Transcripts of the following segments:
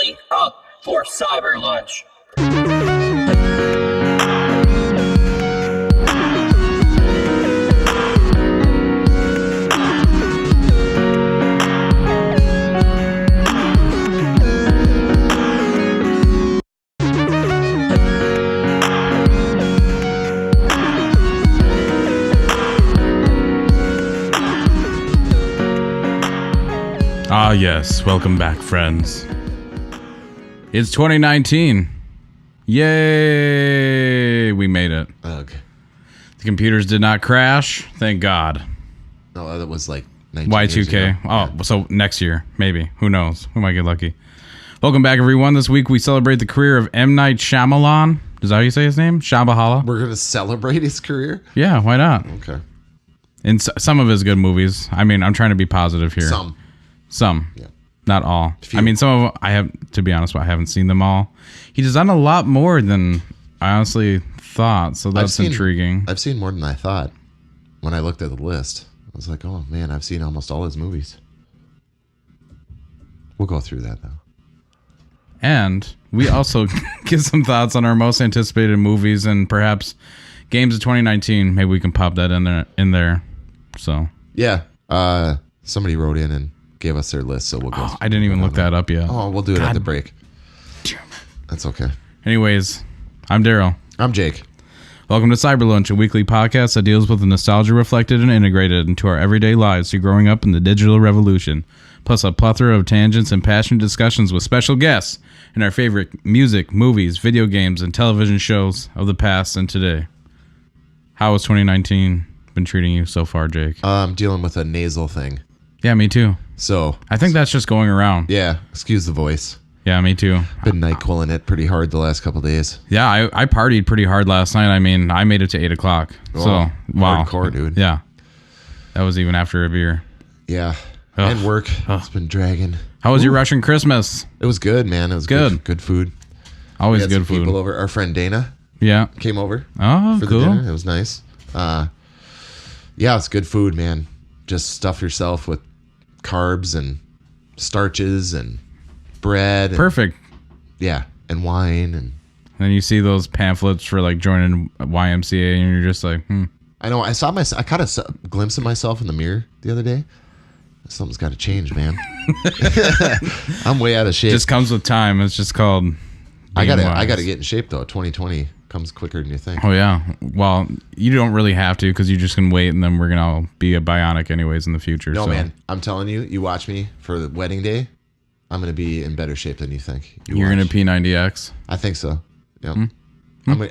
ready up for Cyber Lunch. Ah, yes. Welcome back, friends. It's 2019. Yay! We made it. Okay. The computers did not crash. Thank God. No, that was like 19 years Y2K. ago. Oh, so next year, maybe. Who knows? We might get lucky. Welcome back, everyone. This week we celebrate the career of M. Night Shyamalan. Is that how you say his name? Shyamalan? We're going to celebrate his career? Yeah, why not? Okay. In some of his good movies. I mean, I'm trying to be positive here. Some. Yeah. Not all. Few. I mean, some of them, I have, to be honest, I haven't seen them all. He's done a lot more than I honestly thought, so that's intriguing. I've seen more than I thought. When I looked at the list, I was like, oh man, I've seen almost all his movies. We'll go through that though. And we also give some thoughts on our most anticipated movies and perhaps games of 2019. Maybe we can pop that in there. So yeah, somebody wrote in and gave us their list, so we'll go. I didn't even look that up yet. Oh, we'll do it at the break. Damn it. That's okay. Anyways, I'm Darrell. I'm Jake. Welcome to Cyber Lunch, a weekly podcast that deals with the nostalgia reflected and integrated into our everyday lives through growing up in the digital revolution, plus a plethora of tangents and passionate discussions with special guests and our favorite music, movies, video games, and television shows of the past and today. How has 2019 been treating you so far, Jake? I'm dealing with a nasal thing. Yeah, me too. So I think that's just going around. yeah, excuse the voice. Yeah, me too. Been NyQuilling it pretty hard the last couple days. Yeah, I partied pretty hard last night. I mean, I made it to 8 o'clock. Oh, So, wow. hardcore, dude. Yeah. That was even after a beer. Yeah. Ugh. And work. It's been dragging. How was your Russian Christmas? It was good, man. It was Good. Good food. Always We had good some food. people over. Our friend Dana Yeah. came over Oh, for cool. the dinner. It was nice. Yeah, it's good food, man. Just stuff yourself with carbs and starches and bread. And, Perfect. yeah, and wine. And Then you see those pamphlets for like joining YMCA and you're just like, I know I caught a glimpse of myself in the mirror the other day. Something's got to change, man. I'm way out of shape. Just comes with time. It's just called I being gotta wise. get in shape though. 2020 comes quicker than you think. Oh, yeah. Well, you don't really have to because you just can wait and then we're going to be a bionic anyways in the future. No, so. man. I'm telling you, you watch me for the wedding day, I'm going to be in better shape than you think. You're going to P90X. I think so. Yep.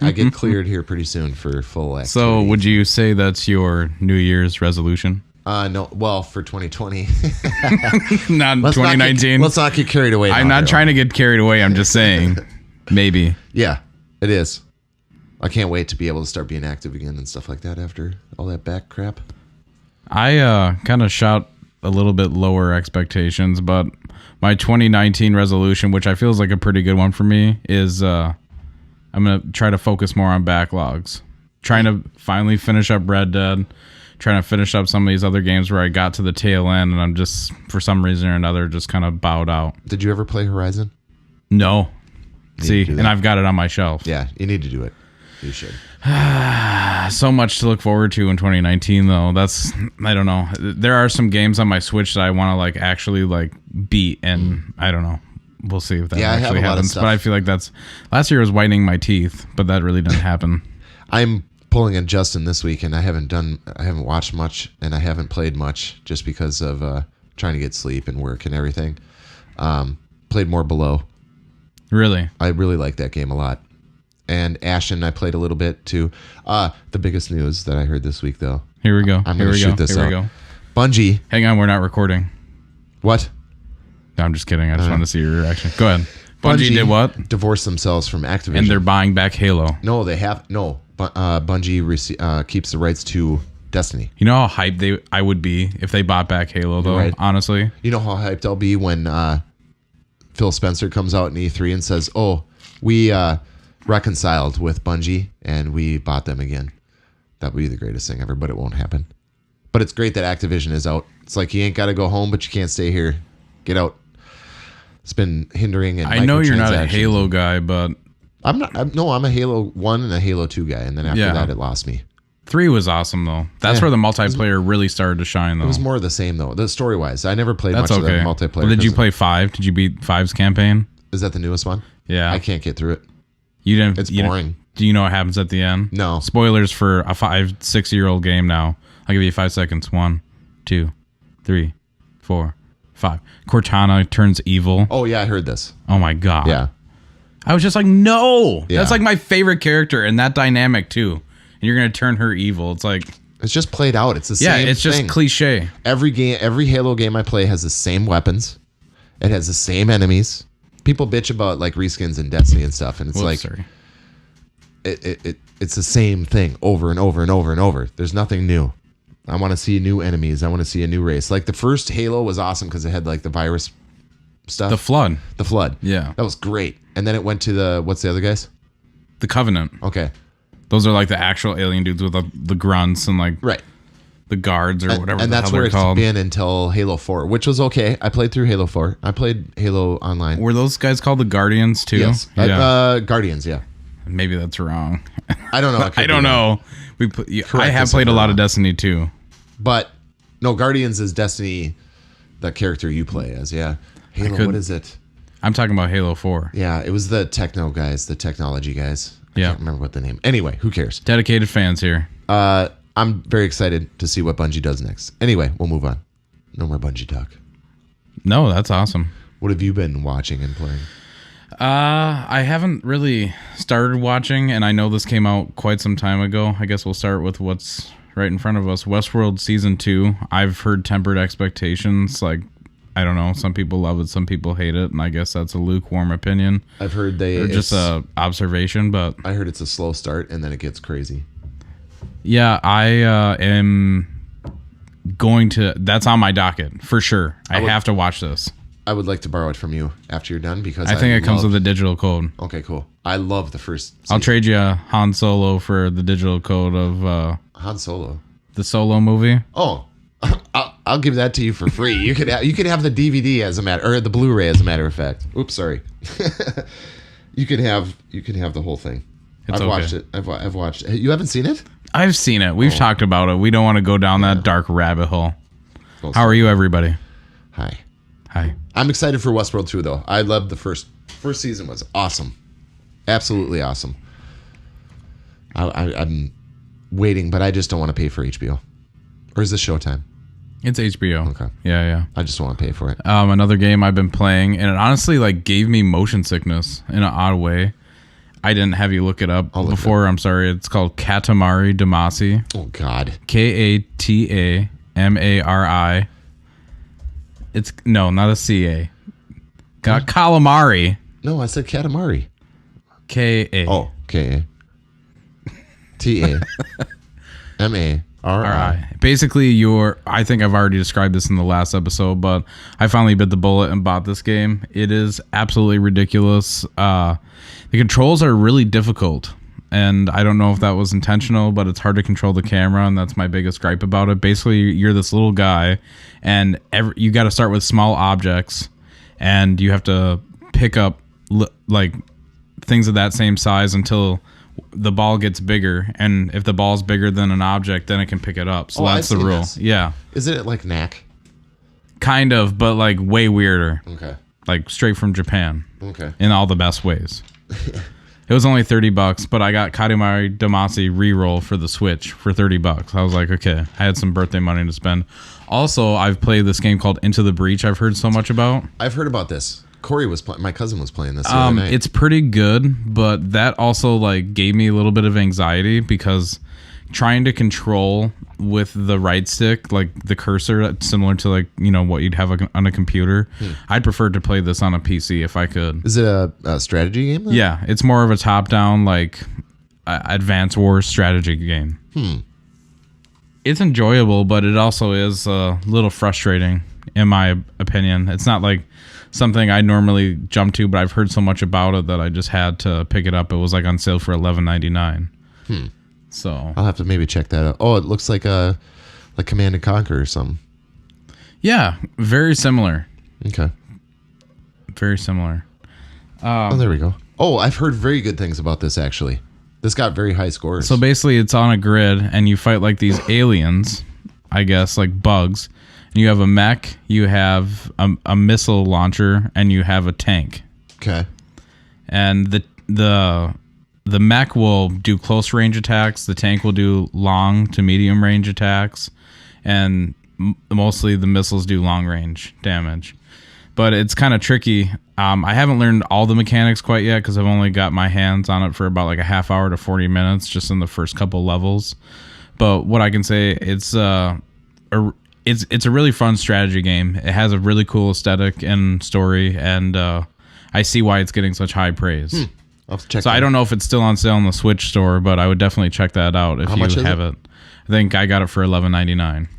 I get cleared here pretty soon for full activity. So would you say that's your New Year's resolution? No. Well, for 2020. Not 2019. Let's not get carried away. I'm now, not Daryl. trying to get carried away. I'm just saying maybe. Yeah, it is. I can't wait to be able to start being active again and stuff like that after all that back crap. I kind of shot a little bit lower expectations, but my 2019 resolution, which I feel is like a pretty good one for me, is I'm going to try to focus more on backlogs. Trying to finally finish up Red Dead. Trying to finish up some of these other games where I got to the tail end and I'm just, for some reason or another, just kind of bowed out. Did you ever play Horizon? No. See, to do that. and I've got it on my shelf. Yeah, you need to do it. You should. So much to look forward to in 2019, though. I don't know. There are some games on my Switch that I want to like actually like beat, and I don't know. We'll see if that Yeah, I have actually a lot of happens. stuff. But I feel like last year was whitening my teeth, but that really didn't happen. I'm pulling in Justin this week, and I haven't watched much, and I haven't played much just because of trying to get sleep and work and everything. Played more Below. Really? I really like that game a lot. And Ashen, I played a little bit too. The biggest news that I heard this week, though. Here we go. I'm Here going to we shoot go. this Here out. we go. Bungie. Hang on, we're not recording. What? No, I'm just kidding. I just wanted to see your reaction. Go ahead. Bungie did what? Divorced themselves from Activision. And they're buying back Halo. No, they have no. Bungie keeps the rights to Destiny. You know how hyped I would be if they bought back Halo, though. Right. Honestly. You know how hyped I'll be when Phil Spencer comes out in E3 and says, "Oh, we reconciled with Bungie and we bought them again." That would be the greatest thing ever, but it won't happen. But it's great that Activision is out. It's like you ain't got to go home, but you can't stay here. Get out. It's been hindering. And I know you're not a microtransactions. Halo guy, but I'm not. No, I'm a Halo 1 and a Halo 2 guy, and then after that, it lost me. 3 was awesome though. That's where the multiplayer really started to shine though. It was more of the same though. The story wise, I never played That's much okay. of the multiplayer. Well, did you play 5? Did you beat 5's campaign? Is that the newest one? Yeah. I can't get through it. You didn't. It's you didn't- boring. Do you know what happens at the end? No. Spoilers for a 5-6-year-old game now. I'll give you 5 seconds. 1, 2, 3, 4, 5. Cortana turns evil. Oh yeah, I heard this. Oh my god. Yeah. I was just like, no. Yeah. That's like my favorite character, and that dynamic too. And you're gonna turn her evil. It's like, It's just played out. It's the same. it's just thing. cliche. Every game, every Halo game I play has the same weapons. It has the same enemies. People bitch about like reskins in Destiny and stuff, and it's like Sorry. it's the same thing over and over and over and over. There's nothing new. I want to see new enemies. I want to see a new race. Like the first Halo was awesome because it had like the virus stuff. The Flood. The Flood. Yeah. That was great. And then it went to the what's the other guys? The Covenant. Okay. Those are like the actual alien dudes with the grunts and like Right. the guards or whatever. And the that's hell where they're it's called. been until Halo 4, which was okay. I played through Halo 4. I played Halo Online. Were those guys called the Guardians too? Yes. Yeah. Guardians, yeah. Maybe that's wrong. I don't know. I don't know. I have us played if a we're lot wrong. of Destiny too. But no, Guardians is Destiny, the character you play as, yeah. Halo, what is it? I'm talking about Halo 4. Yeah, it was the techno guys, the technology guys. I Yeah. can't remember what the name. Anyway, who cares? Dedicated fans here. I'm very excited to see what Bungie does next. Anyway, we'll move on. No more Bungie talk. No, that's awesome. What have you been watching and playing? I haven't really started watching, and I know this came out quite some time ago. I guess we'll start with what's right in front of us. Westworld Season 2. I've heard tempered expectations. Like, I don't know. Some people love it, some people hate it, and I guess that's a lukewarm opinion. I've heard Or just a observation, but I heard it's a slow start and then it gets crazy. yeah, I am going to... That's on my docket, for sure. I have to watch this. I would like to borrow it from you after you're done because I think it comes with a digital code. Okay, cool. I love the first season. I'll trade you a Han Solo for the digital code of Han Solo. the Solo movie. Oh, I'll give that to you for free. You could have the DVD as a matter, or the Blu-ray as a matter of fact. Oops, sorry. you can have the whole thing. It's I've okay. watched it. I've watched it. You haven't seen it? I've seen it. We've talked about it. We don't want to go down that dark rabbit hole. Oh, How are you, everybody? Hi. Hi. I'm excited for Westworld 2 though. I loved the first season was awesome. Absolutely awesome. I'm waiting, but I just don't want to pay for HBO. Or is this Showtime? It's HBO. Okay. Yeah. I just don't want to pay for it. Another game I've been playing, and it honestly like gave me motion sickness in an odd way. I didn't have you look it up look before. I'm sorry. It's called Katamari Damacy. Oh God. Katamari. It's no, not a CA. Got calamari. No, I said Katamari. KA. Oh, Katamari. Basically, I think I've already described this in the last episode, but I finally bit the bullet and bought this game. It is absolutely ridiculous. The controls are really difficult, and I don't know if that was intentional, but it's hard to control the camera, and that's my biggest gripe about it. Basically, you're this little guy, and you got to start with small objects, and you have to pick up like things of that same size until the ball gets bigger, and if the ball's bigger than an object, then it can pick it up. So that's the rule. Yeah, Isn't it like Knack? kind of, but like way weirder. Okay. Like straight from Japan Okay. in all the best ways. It was only $30, but I got Katamari Damacy reroll for the Switch for $30. I was like, okay, I had some birthday money to spend. Also, I've played this game called Into the Breach. I've heard so much about. I've heard about this. Corey was my cousin was playing this the other night. It's pretty good, but that also like gave me a little bit of anxiety because trying to control with the right stick, like the cursor, similar to like, you know, what you'd have on a computer. I'd prefer to play this on a PC if I could. Is it a strategy game then? Yeah, it's more of a top-down, like, advanced war strategy game. It's enjoyable, but it also is a little frustrating, in my opinion. It's not like something I normally jump to, but I've heard so much about it that I just had to pick it up. It was like on sale for $11.99. So I'll have to maybe check that out. Oh, it looks like Command and Conquer or something. yeah, very similar. Okay. very similar. Oh, there we go. Oh, I've heard very good things about this, actually. This got very high scores. So basically, it's on a grid, and you fight like these aliens, I guess, like bugs. And you have a mech, you have a missile launcher, and you have a tank. Okay. And the mech will do close range attacks. The tank will do long to medium range attacks, and mostly the missiles do long range damage. But it's kind of tricky. I haven't learned all the mechanics quite yet because I've only got my hands on it for about like a half hour to 40 minutes just in the first couple levels. But what I can say, it's a really fun strategy game. It has a really cool aesthetic and story, and I see why it's getting such high praise. I'll have to check So I don't know if it's still on sale in the Switch store, but I would definitely check that out if you have it. I think I got it for $11.99.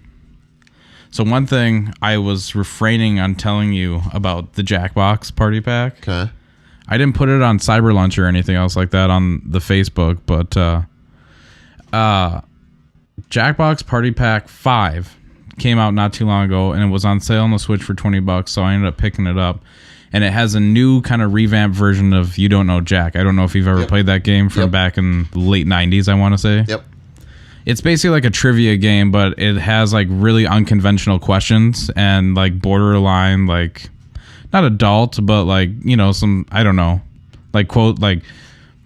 So one thing I was refraining on telling you about the Jackbox Party Pack. Okay. I didn't put it on Cyber Lunch or anything else like that on the Facebook, but Jackbox Party Pack 5 came out not too long ago, and it was on sale on the Switch for $20, so I ended up picking it up. And it has a new kind of revamped version of You Don't Know Jack. I don't know if you've ever played that game from back in the late 90s, I want to say. Yep. It's basically like a trivia game, but it has like really unconventional questions and like borderline, like not adult, but like, you know, some, I don't know, like quote, like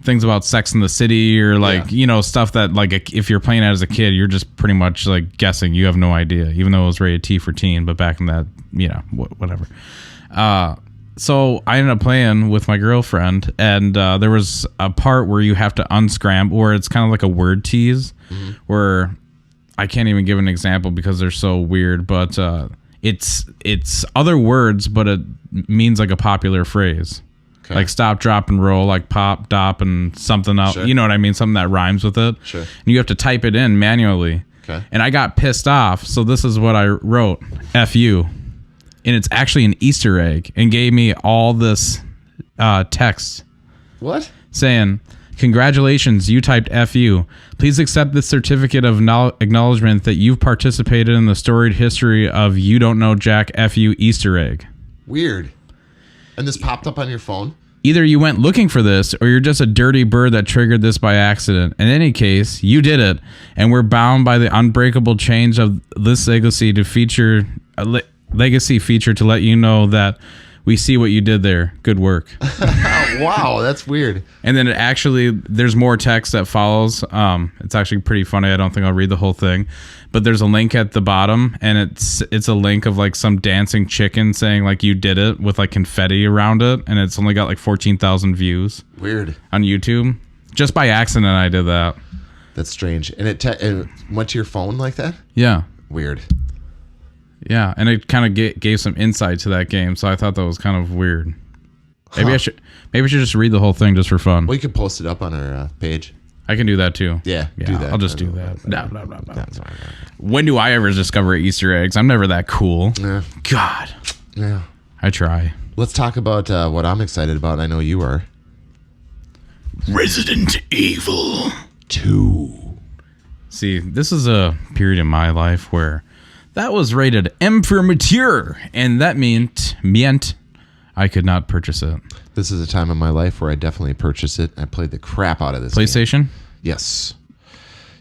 things about Sex in the City or like, you know, stuff that like if you're playing it as a kid, you're just pretty much like guessing. You have no idea, even though it was rated T for teen, but back in that, you know, whatever. So I ended up playing with my girlfriend, and there was a part where you have to unscramble, where it's kind of like a word tease, where I can't even give an example because they're so weird, but it's other words, but it means like a popular phrase. Okay. Like stop, drop, and roll, like pop, dop, and something else. Sure. You know what I mean? Something that rhymes with it. Sure. And you have to type it in manually. Okay. And I got pissed off, so this is what I wrote. F you. And it's actually an Easter egg, and gave me all this text. What? Saying, congratulations, you typed FU. Please accept this certificate of acknowledgement that you've participated in the storied history of You Don't Know Jack FU Easter egg. Weird. And this popped up on your phone? Either you went looking for this, or you're just a dirty bird that triggered this by accident. In any case, you did it, and we're bound by the unbreakable chains of this legacy to feature... legacy feature to let you know that we see what you did there. Good work. Wow, that's weird. And then there's more text that follows. It's actually pretty funny. I don't think I'll read the whole thing, but there's a link at the bottom, and it's a link of like some dancing chicken saying like you did it with like confetti around it, and it's only got like 14,000 views. Weird. On YouTube. Just by accident I did that. That's strange. And it went to your phone like that? Yeah. Weird. Yeah, and it kind of gave some insight to that game, so I thought that was kind of weird. Maybe I should just read the whole thing just for fun. Well, you could post it up on our page. I can do that too. Yeah, do that. I'll just do that. No. That's fine. When do I ever discover Easter eggs? I'm never that cool. Yeah. God. Yeah. I try. Let's talk about what I'm excited about. I know you are. Resident Evil 2. See, this is a period in my life where that was rated M for mature, and that meant I could not purchase it. This is a time in my life where I definitely purchased it. I played the crap out of this PlayStation? game. Yes.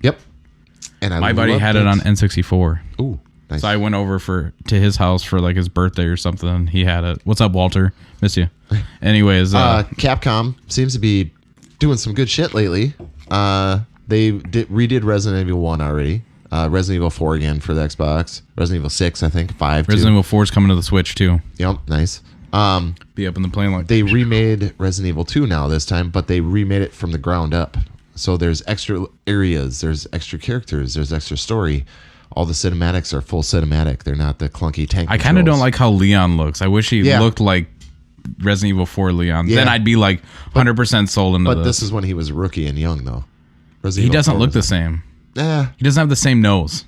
Yep. And my buddy had it on N64. Ooh, nice. So I went over to his house for like his birthday or something, and he had it. What's up, Walter? Miss you. Anyways. Capcom seems to be doing some good shit lately. They redid Resident Evil 1 already. Resident Evil 4 again for the Xbox. Resident Evil 6, I think. 5, Resident Evil 4 is coming to the Switch, too. Yep, nice. Be up in the plane like they remade Resident Evil 2 now this time, but they remade it from the ground up. So there's extra areas, there's extra characters, there's extra story. All the cinematics are full cinematic. They're not the clunky tank I kind of don't like how Leon looks. I wish he looked like Resident Evil 4 Leon. Yeah. Then I'd be like 100% sold into this. But this is when he was a rookie and young, though. He doesn't look the same. He doesn't have the same nose.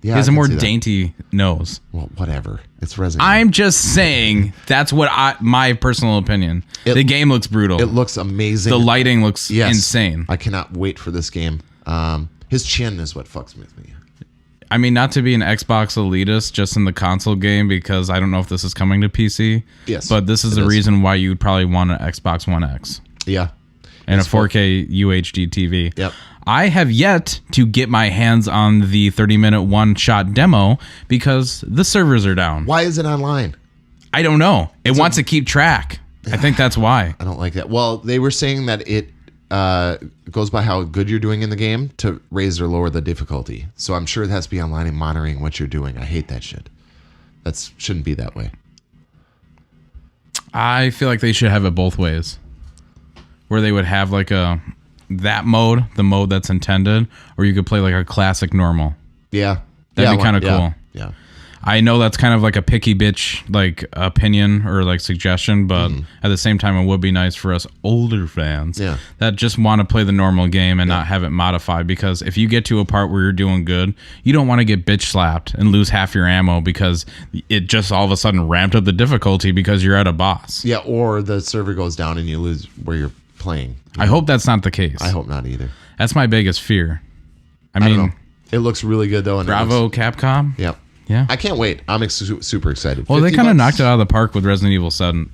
Yeah, he has a more dainty nose. Well, whatever. It's Resident Evil. I'm just saying that's what my personal opinion. The game looks brutal. It looks amazing. The lighting looks insane. I cannot wait for this game. His chin is what fucks with me. I mean, not to be an Xbox elitist just in the console game, because I don't know if this is coming to PC. Yes, but this is the reason why you'd probably want an Xbox One X. Yeah. And a 4K UHD TV. Yep. I have yet to get my hands on the 30-minute one-shot demo because the servers are down. Why is it online? I don't know. It wants to keep track. I think that's why. I don't like that. Well, they were saying that it goes by how good you're doing in the game to raise or lower the difficulty. So I'm sure it has to be online and monitoring what you're doing. I hate that shit. That shouldn't be that way. I feel like they should have it both ways. Where they would have like that mode, the mode that's intended, or you could play like a classic normal. Yeah. That'd be kind of cool. Yeah. I know that's kind of like a picky bitch like opinion or like suggestion, but at the same time, it would be nice for us older fans that just want to play the normal game and not have it modified. Because if you get to a part where you're doing good, you don't want to get bitch slapped and lose half your ammo because it just all of a sudden ramped up the difficulty because you're at a boss. Yeah, or the server goes down and you lose where you're playing. I hope that's not the case. I hope not either. That's my biggest fear. I don't mean, know. It looks really good though. And bravo, Capcom. Yep. Yeah. I can't wait. I'm super excited. Well, they kind of knocked it out of the park with Resident Evil 7.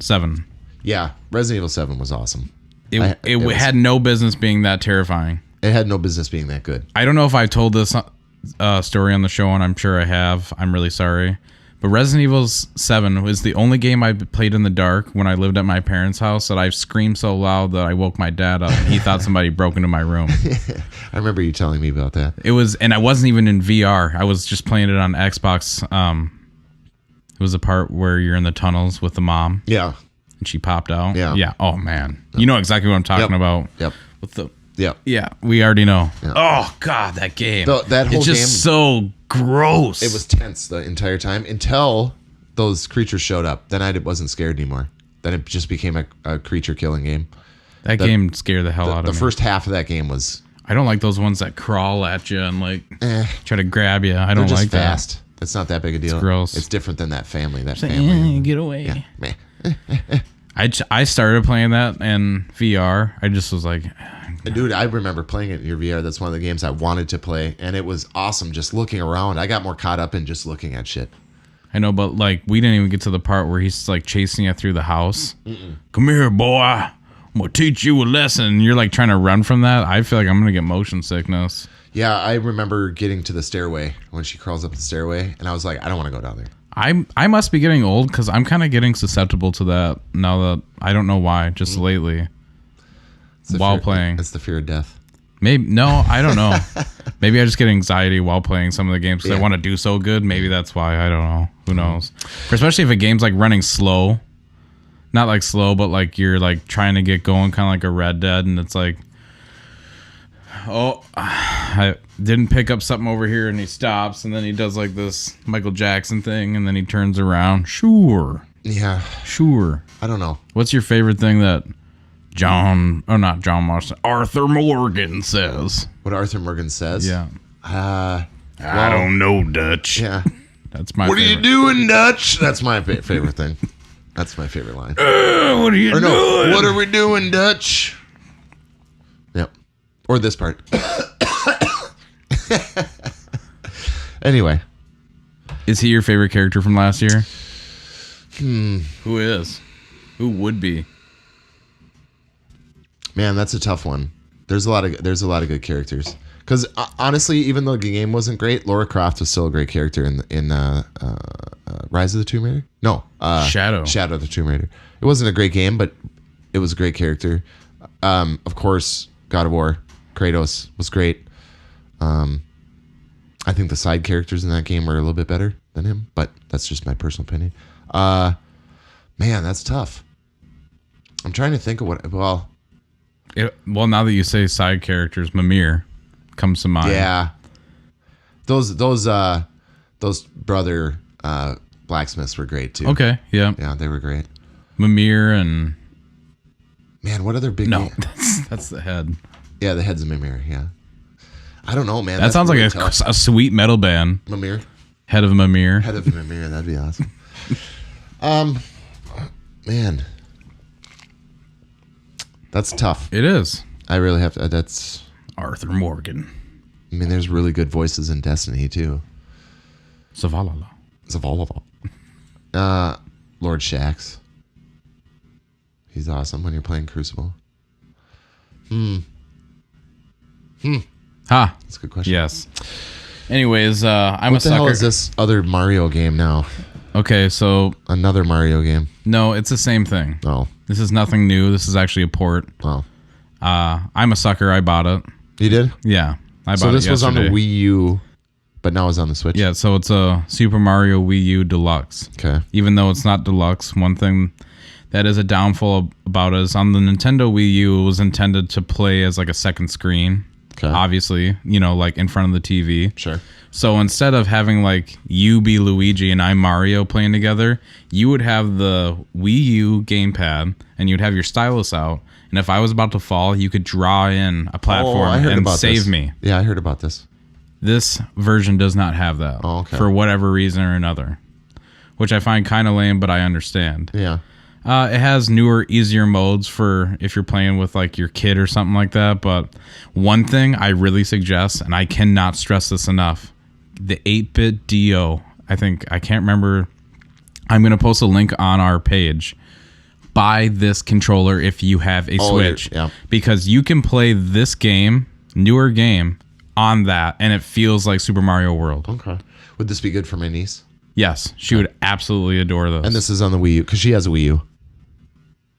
Yeah, Resident Evil 7 was awesome. It had no business being that terrifying. It had no business being that good. I don't know if I told this story on the show, and I'm sure I have. I'm really sorry. But Resident Evil 7 was the only game I played in the dark when I lived at my parents' house that I screamed so loud that I woke my dad up. And he thought somebody broke into my room. I remember you telling me about that. It was, and I wasn't even in VR. I was just playing it on Xbox. It was a part where you're in the tunnels with the mom. Yeah. And she popped out. Yeah. Oh, man. You know exactly what I'm talking about. Yep. With the... Yep. Yeah, we already know. Yep. Oh, God, that game. That whole it's just game, so gross. It was tense the entire time until those creatures showed up. Then I wasn't scared anymore. Then it just became a creature killing game. That game scared the hell out of me. The first half of that game was... I don't like those ones that crawl at you and like try to grab you. I don't just like fast. That's not that big a deal. It's gross. It's different than that family. Get away. Yeah. Meh. I started playing that in VR. I just was like... Dude, I remember playing it in your VR. That's one of the games I wanted to play, and it was awesome just looking around. I got more caught up in just looking at shit. I know, but like we didn't even get to the part where he's like chasing you through the house. Come here, boy. I'm going to teach you a lesson. You're like trying to run from that. I feel like I'm going to get motion sickness. Yeah, I remember getting to the stairway when she crawls up the stairway, and I was like, I don't want to go down there. I must be getting old because I'm kind of getting susceptible to that now that I don't know why, just lately. While playing. It's the fear of death. Maybe no, I don't know. Maybe I just get anxiety while playing some of the games because I want to do so good. Maybe that's why. I don't know. Who knows? Especially if a game's like running slow. Not like slow, but like you're like trying to get going, kind of like a Red Dead, and it's like, oh, I didn't pick up something over here, and he stops, and then he does like this Michael Jackson thing, and then he turns around. Sure. Yeah. Sure. I don't know. What's your favorite thing that not John Marston, Arthur Morgan says? What Arthur Morgan says? Yeah. I don't know, Dutch. Yeah. That's my What favorite. are you doing, Dutch? That's my favorite thing. That's my favorite line. What are you doing? No, what are we doing, Dutch? Yep. Or this part. Anyway. Is he your favorite character from last year? Who is? Who would be? Man, that's a tough one. There's a lot of good characters. Because honestly, even though the game wasn't great, Lara Croft was still a great character in Rise of the Tomb Raider. No, Shadow of the Tomb Raider. It wasn't a great game, but it was a great character. Of course, God of War, Kratos was great. I think the side characters in that game were a little bit better than him, but that's just my personal opinion. Man, that's tough. I'm trying to think of what. Well, now that you say side characters, Mimir comes to mind. Yeah, those brother blacksmiths were great too. Okay, yeah, they were great. Mimir and man, what other big? No, that's the head. Yeah, the head's a Mimir. Yeah, I don't know, man. That sounds really like a sweet metal band. Mimir, head of Mimir. Head of Mimir. That'd be awesome. Man, that's tough. It is. I really have to. That's Arthur Morgan. I mean, there's really good voices in Destiny too. Zavalala. Zavalava. Lord Shaxx. He's awesome when you're playing Crucible. Ha. That's a good question. Yes. Anyways, I'm What a the hell sucker. is this other Mario game now? Okay, so Another Mario game. no, it's the same thing. Oh. This is nothing new. This is actually a port. Oh. I'm a sucker. I bought it. You did? Yeah, I bought So it this was on the yesterday. Wii U, but now it's on the Switch? Yeah, so it's a Super Mario Wii U Deluxe. Okay. Even though it's not deluxe, one thing that is a downfall about it is on the Nintendo Wii U, it was intended to play as like a second screen. Okay. Obviously, like in front of the TV. Sure. So instead of having like you be Luigi and I'm Mario playing together, you would have the Wii U gamepad and you'd have your stylus out. And if I was about to fall, you could draw in a platform and save me. Yeah, I heard about this. This version does not have that for whatever reason or another, which I find kind of lame, but I understand. Yeah. It has newer, easier modes for if you're playing with like your kid or something like that. But one thing I really suggest, and I cannot stress this enough, the 8-bit DO. I can't remember. I'm going to post a link on our page. Buy this controller if you have a Switch. Yeah. Because you can play this game, newer game, on that, and it feels like Super Mario World. Okay. Would this be good for my niece? Yes, she would absolutely adore this. And this is on the Wii U, because she has a Wii U.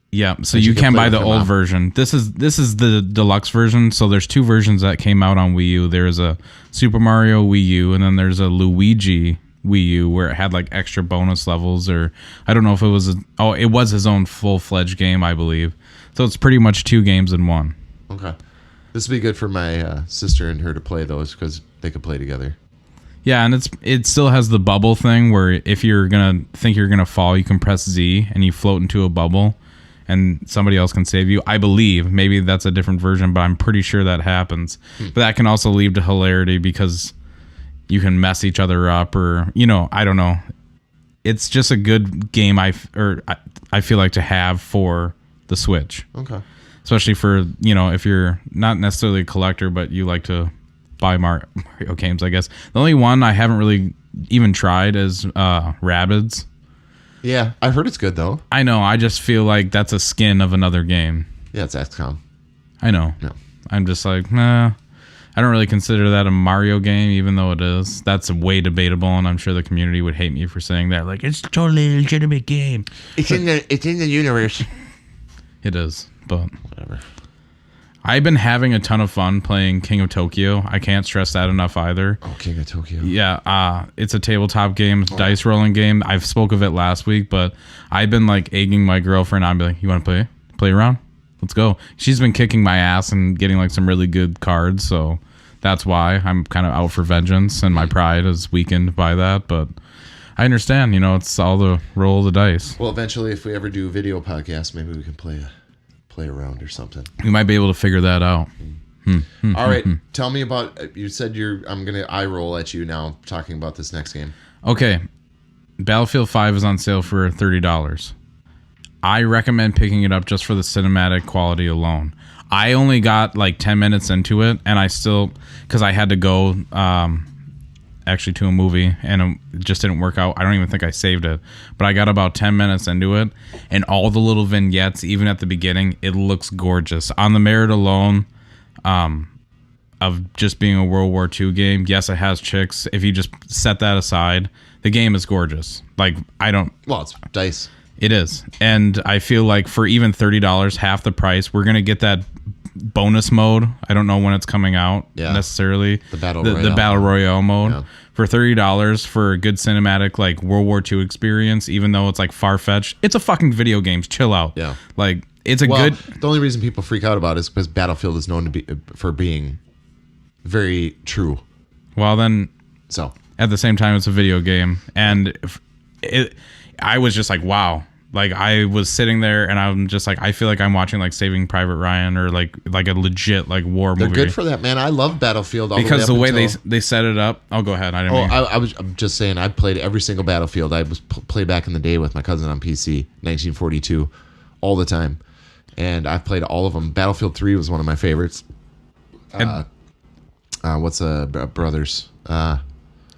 Yeah, so And you she can can play buy with the her old mom. version. This is the deluxe version. So there's two versions that came out on Wii U. There's a Super Mario Wii U, and then there's a Luigi Wii U where it had like extra bonus levels, or I don't know if it was. It was his own full-fledged game, I believe. So it's pretty much two games in one. Okay. This would be good for my sister and her to play those, because they could play together. Yeah, and it still has the bubble thing where if you're gonna think you're gonna fall, you can press Z and you float into a bubble, and somebody else can save you. I believe maybe that's a different version, but I'm pretty sure that happens. But that can also lead to hilarity because you can mess each other up, or I don't know. It's just a good game. I feel like to have for the Switch, Okay. especially for if you're not necessarily a collector, but you like to buy Mario games. I guess the only one I haven't really even tried is Rabbids. Yeah, I've heard it's good, though. I know. I just feel like that's a skin of another game. Yeah, it's XCOM. I know. No. I'm just like, nah. I don't really consider that a Mario game, even though it is. That's way debatable, and I'm sure the community would hate me for saying that. Like, it's a totally legitimate game. It's in the universe. It is, but Whatever. I've been having a ton of fun playing King of Tokyo. I can't stress that enough either. Oh, King of Tokyo. Yeah, it's a tabletop game, dice rolling game. I've spoke of it last week, but I've been like egging my girlfriend. I'd be like, "You want to play around? Let's go." She's been kicking my ass and getting like some really good cards, so that's why I'm kind of out for vengeance, and my pride is weakened by that. But I understand, it's all the roll of the dice. Well, eventually, if we ever do video podcasts, maybe we can play around or something. We might be able to figure that out. All right, tell me about. You said I'm gonna eye roll at you now talking about this next game. Okay, Battlefield 5 is on sale for $30. I recommend picking it up just for the cinematic quality alone. I only got like 10 minutes into it, and I still, because I had to go actually to a movie, and it just didn't work out. I don't even think I saved it, but I got about 10 minutes into it, and all the little vignettes, even at the beginning, it looks gorgeous. On the merit alone of just being a World War II game, yes, it has chicks. If you just set that aside, the game is gorgeous. Like, Well, it's dice. It is. And I feel like for even $30, half the price, we're going to get that bonus mode. I don't know when it's coming out necessarily. The Battle Royale. The Battle Royale mode. Yeah. For $30 for a good cinematic like World War II experience, even though it's like far-fetched, it's a fucking video game. Chill out. Yeah. Like, it's a Well, good... the only reason people freak out about it is because Battlefield is known to be for being very true. Well, then... So At the same time, it's a video game. And I was just like, wow. Like, I was sitting there and I'm just like, I feel like I'm watching like Saving Private Ryan or like a legit like war they're movie. good for that, man. I love Battlefield Because the way until, they set it up. Oh, go ahead. I didn't mean. I'm just saying, I played every single Battlefield. I was played back in the day with my cousin on PC, 1942, all the time, and I've played all of them. Battlefield 3 was one of my favorites. What's Brothers?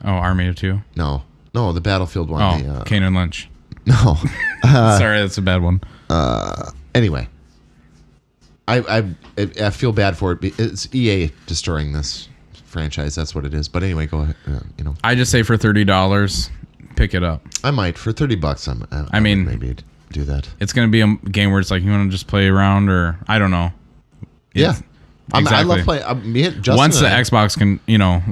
Army of Two. No, No, the Battlefield one. Oh, Kane and Lynch. No. Sorry, that's a bad one. Anyway, I feel bad for it. It's EA destroying this franchise. That's what it is. But anyway, go ahead. I just say for $30, pick it up. I might for $30. I mean, maybe do that. It's gonna be a game where it's like you want to just play around, or I don't know. Yeah. Exactly. I love playing. Once the Xbox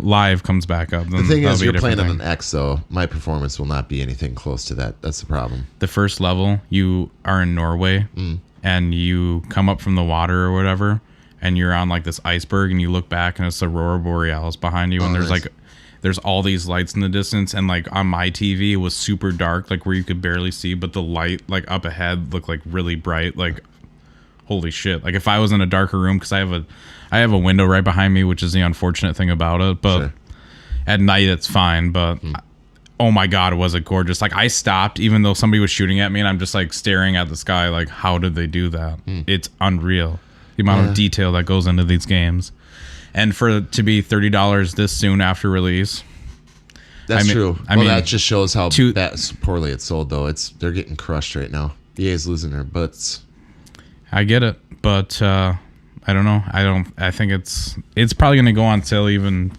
live comes back up, then the thing is, you're playing on thing. an X, though. My performance will not be anything close to that. That's the problem. The first level, you are in Norway, and you come up from the water or whatever, and you're on like this iceberg, and you look back, and it's the Aurora Borealis behind you, and there's all these lights in the distance, and like on my TV, it was super dark, like where you could barely see, but the light like up ahead looked like really bright, like. Holy shit. Like if I was in a darker room, because I have a window right behind me, which is the unfortunate thing about it, but Sure. At night it's fine, but oh my god, was it gorgeous. Like I stopped even though somebody was shooting at me, and I'm just like staring at the sky like, how did they do that? It's unreal, the amount of detail that goes into these games. And for it to be $30 this soon after release, That's true. I mean, that just shows how poorly it's sold, though. They're getting crushed right now. EA's losing their butts. I get it, but I don't know. I think it's probably going to go on sale even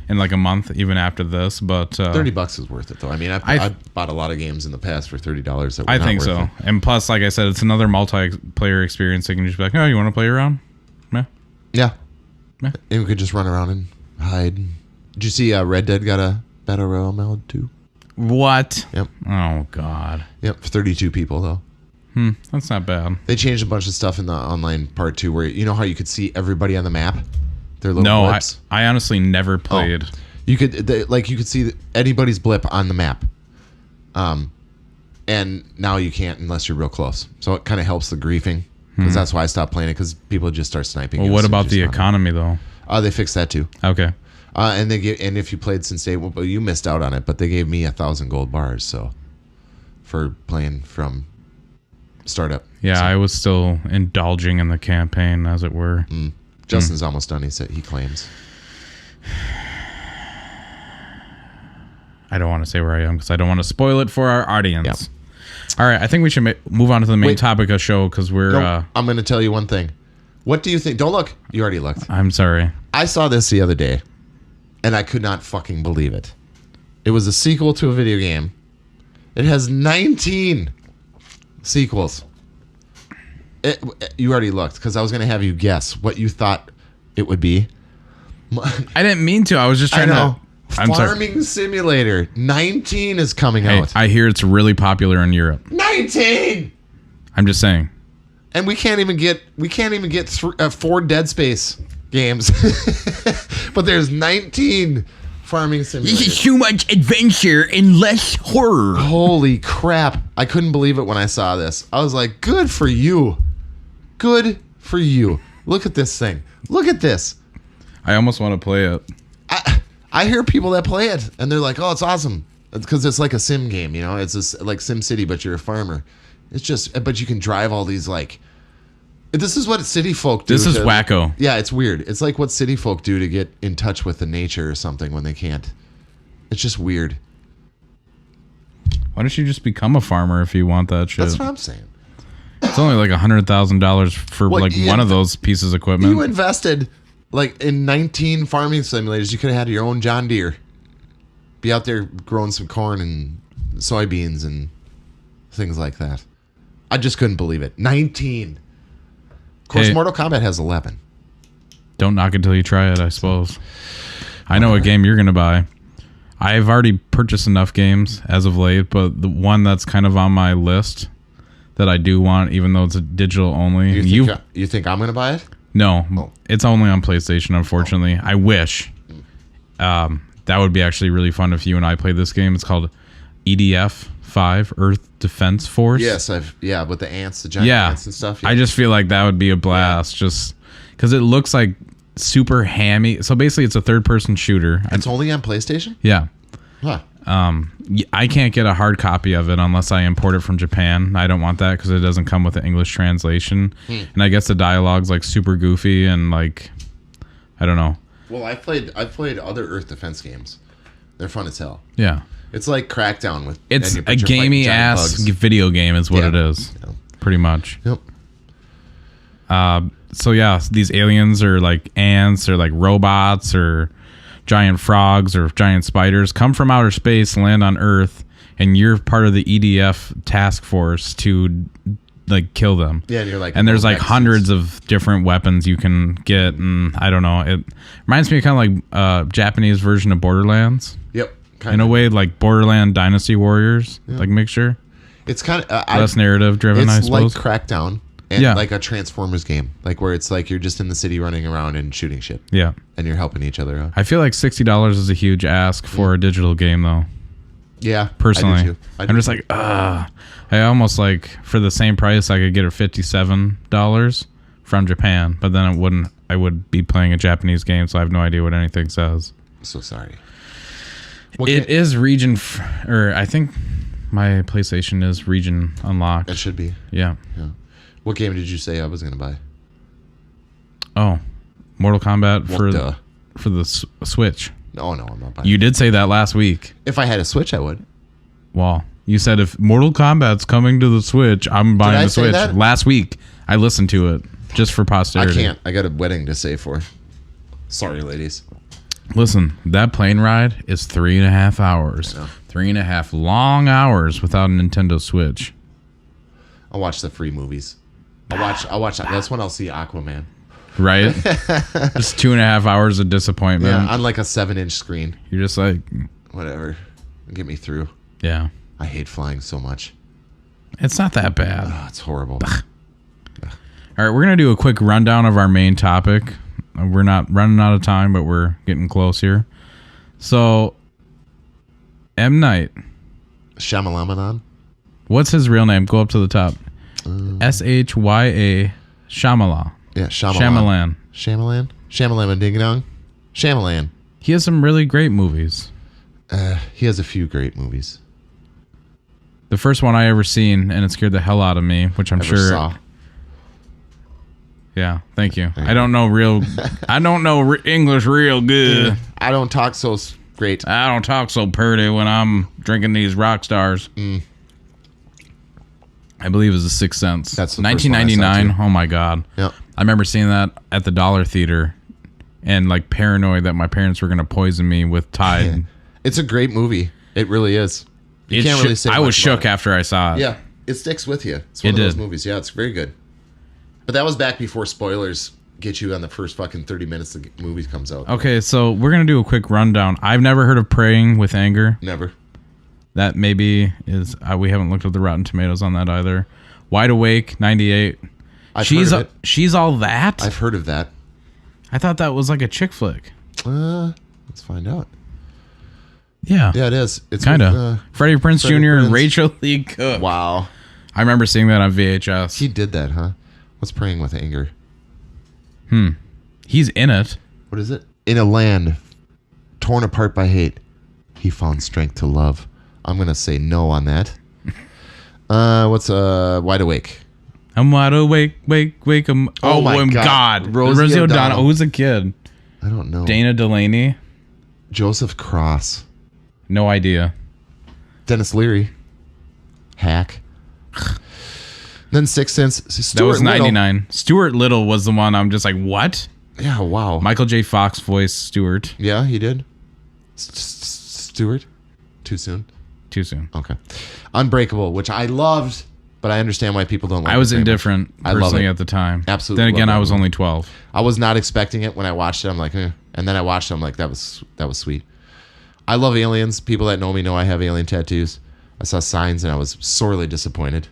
in like a month, even after this. But $30 is worth it, though. I mean, I bought a lot of games in the past for $30. I think so. And plus, like I said, it's another multiplayer experience. They can just be like, oh, you want to play around? Yeah. And we could just run around and hide. Did you see Red Dead got a Battle Royale mode too? What? Yep. Oh God. Yep. 32 people though. That's not bad. They changed a bunch of stuff in the online part too, where you know how you could see everybody on the map. Their little blips? I honestly never played. Oh. You could see anybody's blip on the map. And now you can't unless you're real close. So it kind of helps the griefing, because that's why I stopped playing it, because people just start sniping. Well, what about the economy though? They fixed that too. Okay. And if you played since day one, well, you missed out on it, but they gave me 1,000 gold bars, so for playing from startup. Yeah, so. I was still indulging in the campaign, as it were. Justin's almost done. He claims. I don't want to say where I am because I don't want to spoil it for our audience. Yeah. All right, I think we should move on to the main topic of the show, because we're. No, I'm going to tell you one thing. What do you think? Don't look. You already looked. I'm sorry. I saw this the other day, and I could not fucking believe it. It was a sequel to a video game. It has 19 sequels. You already looked, because I was going to have you guess what you thought it would be. I didn't mean to. I was just trying to. Farming Simulator 19 is coming out. I hear it's really popular in Europe. 19. I'm just saying. And we can't even get 4 Dead Space games. But there's 19 Farming Simulators. Too much adventure and less horror. Holy crap. I couldn't believe it when I saw this. I was like, good for you. Good for you. Look at this thing. Look at this. I almost want to play it. I hear people that play it, and they're like, oh, it's awesome. Because it's like a sim game, you know? It's just like Sim City, but you're a farmer. It's just, but you can drive all these, like, this is what city folk do. This is wacko. Yeah, it's weird. It's like what city folk do to get in touch with the nature or something when they can't. It's just weird. Why don't you just become a farmer if you want that shit? That's what I'm saying. It's only like $100,000 for one of those pieces of equipment. You invested like in 19 farming simulators. You could have had your own John Deere. Be out there growing some corn and soybeans and things like that. I just couldn't believe it. 19. Of course, Mortal Kombat has 11. Don't knock it till you try it, I suppose. I know what game you're going to buy. I've already purchased enough games as of late, but the one that's kind of on my list that I do want, even though it's a digital only. You think I'm going to buy it? No, It's only on PlayStation, unfortunately. I wish. That would be actually really fun if you and I played this game. It's called EDF 5, Earth Defense Force. Yes, with the ants, the giant ants and stuff. Yeah. I just feel like that would be a blast, just because it looks like super hammy. So basically, it's a third-person shooter. It's only on PlayStation? Yeah. Huh. I can't get a hard copy of it unless I import it from Japan. I don't want that because it doesn't come with an English translation. And I guess the dialogue's like super goofy and like, I don't know. Well, I've played other Earth Defense games. They're fun as hell. Yeah. It's like Crackdown with. It's and a you're fighting gamey giant ass bugs. video game is what Yeah. it is. Yeah. Pretty much. Yep. So yeah, these aliens are like ants or like robots or giant frogs or giant spiders come from outer space, land on Earth, and you're part of the EDF task force to like kill them. Yeah, and you're like, and there's like vaccines. hundreds of different weapons you can get, and I don't know. It reminds me of kind of like Japanese version of Borderlands. Yep. In a way, like Borderland Dynasty Warriors, like mixture. It's kind of Less narrative driven, I It's like suppose. Crackdown and Yeah. like a Transformers game, like where it's like you're just in the city running around and shooting shit, Yeah. and you're helping each other out. I feel like $60 is a huge ask for a digital game, though. Yeah, Personally, I do too. I do I'm just too. like, I almost like for the same price I could get it $57 from Japan, but then it wouldn't. I would be playing a Japanese game, so I have no idea what anything says. I'm so sorry. It is region, or I think my PlayStation is region unlocked. It should be. Yeah. Yeah. What game did you say I was gonna buy? Oh, Mortal Kombat Well, for the Switch. No, I'm not buying. You did say that last week. If I had a Switch, I would. Well, you said if Mortal Kombat's coming to the Switch, I'm buying I the say Switch. that? Last week, I listened to it just for posterity. I can't. I got a wedding to save for. Sorry, ladies. Listen, that plane ride is 3.5 hours. I know. 3.5 long hours without a Nintendo Switch. I'll watch the free movies. I'll watch. That's when I'll see Aquaman. Right? Just 2.5 hours of disappointment. Yeah, on like a 7-inch screen. You're just like, Whatever. Get me through. yeah. I hate flying so much. It's not that bad. Oh, it's horrible. All right, we're going to do a quick rundown of our main topic. We're not running out of time, but we're getting close here. So, M. Night. Shyamalamanon. What's his real name? Go up to the top. Shya Shyamalan. Yeah, Shyamalan. Shyamalan. Shyamalan Ding Dong. Shyamalan. He has some really great movies. He has a few great movies. The first one I ever seen, and it scared the hell out of me, which I'm Ever sure. saw. Yeah, thank you. I don't know English real good. I don't talk so great. I don't talk so pretty when I'm drinking these rock stars. I believe it was The Sixth Sense. That's the first one I saw, 1999. too. Oh my god. Yep. I remember seeing that at the Dollar Theater, and like paranoid that my parents were gonna poison me with Tide. It's a great movie. It really is. You can't really say I was much shook about after I saw it. it. Yeah, it sticks with you. It's one It of those did. movies. Yeah, it's very good. But that was back before spoilers get you on the first fucking 30 minutes the movie comes out. Okay, so we're gonna do a quick rundown. I've never heard of Praying with Anger. Never. That maybe is we haven't looked at the Rotten Tomatoes on that either. Wide Awake 98. I've She's heard of it. she's all that. I've heard of that. I thought that was like a chick flick. Let's find out. Yeah, Yeah, it is. It's kind with, of. Freddie Prinze Jr. Freddie and Prinze. Rachel Lee Cook. Wow. I remember seeing that on VHS. He did that, huh? What's Praying with Anger? He's in it. What is it? In a land torn apart by hate, he found strength to love. I'm going to say no on that. What's Wide Awake? I'm wide awake, wake. Oh my God. Rosie O'Donnell. Who's a kid? I don't know. Dana Delaney. Joseph Cross. No idea. Dennis Leary. Hack. Then Sixth Sense. That was 99. Stuart Little was the one. I'm just like, what? Yeah, wow. Michael J. Fox voiced Stuart. Yeah, he did. Stewart? Too soon? Too soon. Okay. Unbreakable, which I loved, but I understand why people don't like I was it very much. indifferent I love personally it. at the time. Absolutely Then again, love that I was movie. only 12. I was not expecting it when I watched it. I'm like, eh. And then I watched it. I'm like, that was sweet. I love aliens. People that know me know I have alien tattoos. I saw Signs and I was sorely disappointed.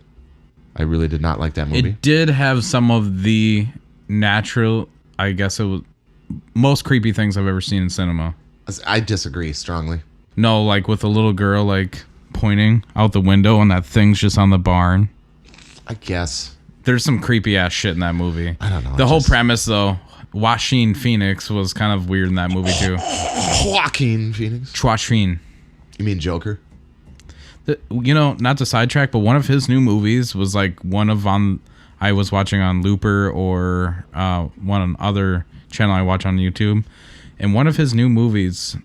I really did not like that movie. It did have some of the natural, I guess it was, most creepy things I've ever seen in cinema. I disagree strongly. No, like with a little girl like pointing out the window and that thing's just on the barn. I guess. There's some creepy ass shit in that movie. I don't know. The whole premise though, Joaquin Phoenix was kind of weird in that movie too. Joaquin Phoenix. Joaquin. You mean Joker? Not to sidetrack, but one of his new movies was like I was watching on Looper or one other channel I watch on YouTube, and one of his new movies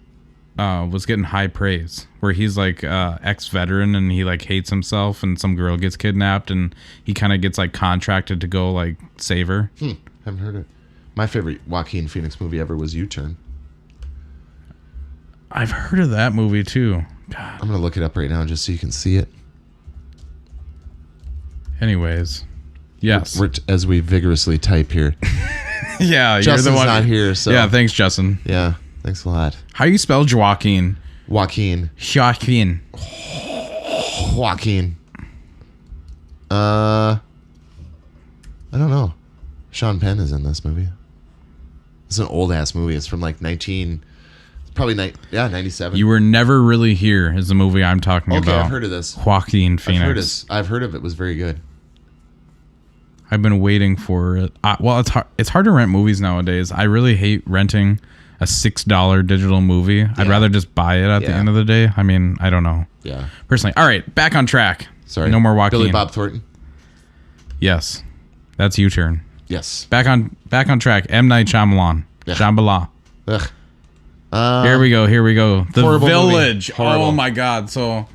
was getting high praise, where he's like ex-veteran and he like hates himself, and some girl gets kidnapped and he kind of gets like contracted to go like save her. Haven't heard it. My favorite Joaquin Phoenix movie ever was U-Turn. I've heard of that movie too. God. I'm gonna look it up right now just so you can see it. Anyways, yes. As we vigorously type here. Yeah, Justin's you're the one not here, so yeah. Thanks, Justin. Yeah, thanks a lot. How you spell Joaquin? Joaquin. Joaquin. Joaquin. I don't know. Sean Penn is in this movie. It's an old ass movie. It's from like 97. You Were Never Really Here is the movie I'm talking about. Okay, I've heard of this. Joaquin Phoenix. I've heard of it. It was very good. I've been waiting for it. Well, it's hard to rent movies nowadays. I really hate renting a $6 digital movie. I'd rather just buy it at the end of the day. I mean, I don't know. Yeah. Personally. All right, back on track. Sorry. No more Joaquin. Billy Bob Thornton. Yes. That's U-Turn. Yes. Back on track. M. Night Shyamalan. Yeah. Shambhala. Ugh. Here we go. The horrible Village. movie. Horrible. Oh my God. So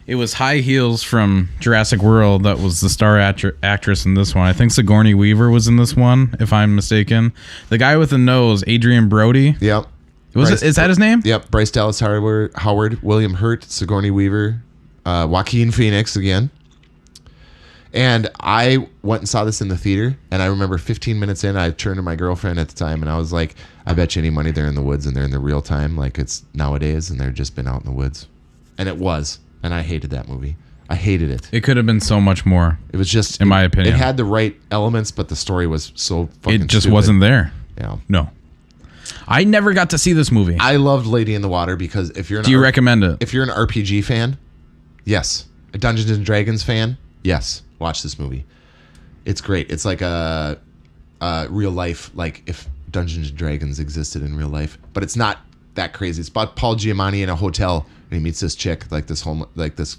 it was High Heels from Jurassic World that was the star actress in this one. I think Sigourney Weaver was in this one, if I'm mistaken. The guy with the nose, Adrian Brody. Yep. Is that his name? Yep. Bryce Dallas Howard, William Hurt, Sigourney Weaver, Joaquin Phoenix again. And I went and saw this in the theater, and I remember 15 minutes in, I turned to my girlfriend at the time, and I was like, I bet you any money they're in the woods, and they're in the real time, like it's nowadays, and they're just been out in the woods. And it was, and I hated that movie. I hated it. It could have been so much more. It was just, in my opinion, it had the right elements, but the story was so fucking It just stupid. wasn't there. Yeah. No. I never got to see this movie. I loved Lady in the Water because if you're Do you recommend it? If you're an RPG fan, yes. A Dungeons and Dragons fan, yes. Watch this movie. It's great. It's like a real life, like if Dungeons and Dragons existed in real life, but it's not that crazy. It's about Paul Giamatti in a hotel, and he meets this chick, like this